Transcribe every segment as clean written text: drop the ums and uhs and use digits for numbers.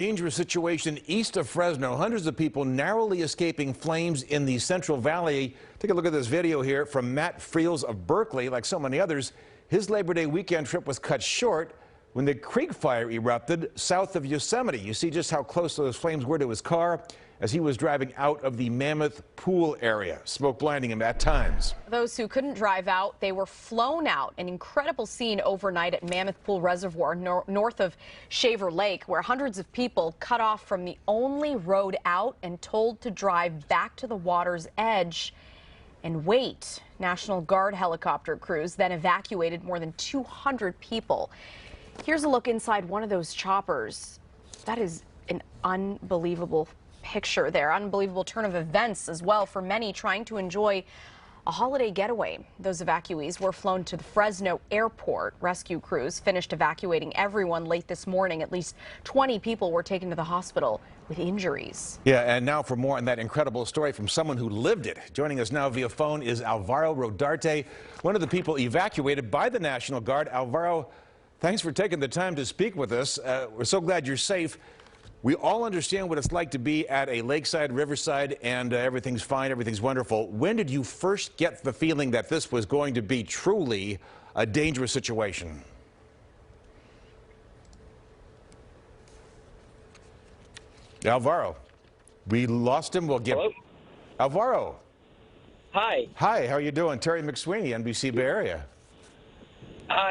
Dangerous situation east of Fresno. Hundreds of people narrowly escaping flames in the Central Valley. Take a look at this video here from Matt Friels of Berkeley. Like so many others, his Labor Day weekend trip was cut short when the creek fire erupted south of Yosemite. You see just how close those flames were to his car as he was driving out of the Mammoth Pool area. Smoke blinding him at times. Those who couldn't drive out, they were flown out. An incredible scene overnight at Mammoth Pool Reservoir north of Shaver Lake, where hundreds of people cut off from the only road out and told to drive back to the water's edge and wait. National Guard helicopter crews then evacuated more than 200 people. Here's a look inside one of those choppers. That is an unbelievable picture there. Unbelievable turn of events as well for many trying to enjoy a holiday getaway. Those evacuees were flown to the Fresno airport. Rescue crews finished evacuating everyone late this morning. At least 20 people were taken to the hospital with injuries. Yeah, and now for more on that incredible story from someone who lived it. Joining us now via phone is Alvaro Rodarte, one of the people evacuated by the National Guard. Alvaro, thanks for taking the time to speak with us. We're so glad you're safe. We all understand what it's like to be at a lakeside, riverside, and everything's fine, everything's wonderful. When did you first get the feeling that this was going to be truly a dangerous situation? Alvaro, we lost him. We'll get Hello? Alvaro. Hi. Hi, how are you doing? Terry McSweeney, NBC Bay Area.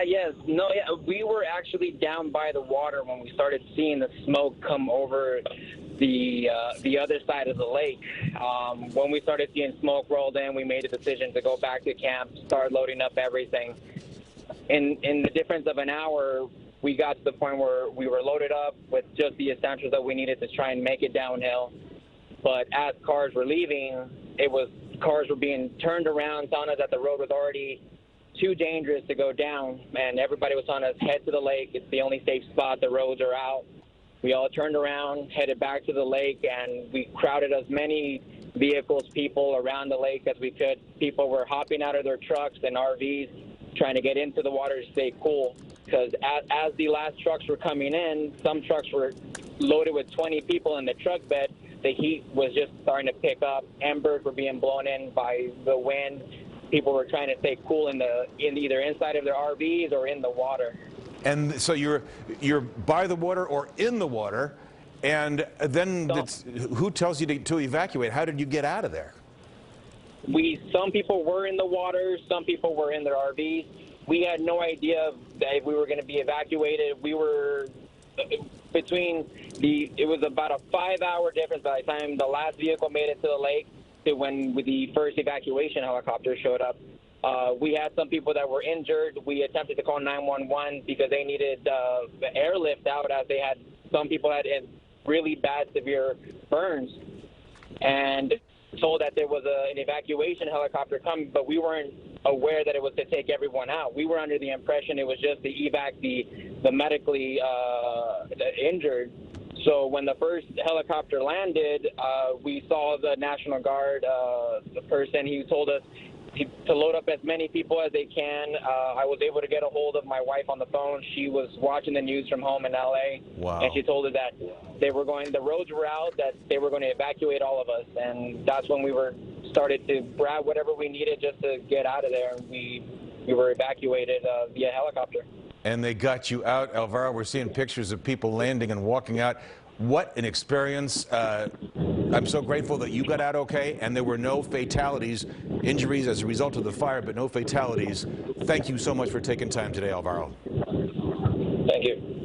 Yes. No, yeah, we were actually down by the water when we started seeing the smoke come over the other side of the lake. When we started seeing smoke rolled in, we made a decision to go back to camp, start loading up everything. In the difference of an hour, we got to the point where we were loaded up with just the essentials that we needed to try and make it downhill. But as cars were leaving, cars were being turned around, telling us that the road was already too dangerous to go down, and everybody was telling us, head to the lake. It's the only safe spot. The roads are out. We all turned around, headed back to the lake, and we crowded as many vehicles, people around the lake as we could. People were hopping out of their trucks and RVs, trying to get into the water to stay cool, because as the last trucks were coming in, some trucks were loaded with 20 people in the truck bed. The heat was just starting to pick up. Embers were being blown in by the wind. People were trying to stay cool in either inside of their RVs or in the water. And so you're by the water or in the water, and then who tells you to evacuate? How did you get out of there? Some people were in the water, some people were in their RVs. We had no idea that if we were going to be evacuated. We were it was about a 5-hour difference by the time the last vehicle made it to the lake to when the first evacuation helicopter showed up. We had some people that were injured. We attempted to call 911 because they needed airlift out, as some people had really bad, severe burns, and told that there was an evacuation helicopter coming, but we weren't aware that it was to take everyone out. We were under the impression it was just to evac the medically injured. So when the first helicopter landed, we saw the National Guard the person. He told us to load up as many people as they can. I was able to get a hold of my wife on the phone. She was watching the news from home in L.A. Wow. And she told us that the roads were out, that they were going to evacuate all of us. And that's when we started to grab whatever we needed just to get out of there. We were evacuated via helicopter. And they got you out, Alvaro. We're seeing pictures of people landing and walking out. What an experience. I'm so grateful that you got out okay, and there were no fatalities, injuries as a result of the fire, but no fatalities. Thank you so much for taking time today, Alvaro. Thank you.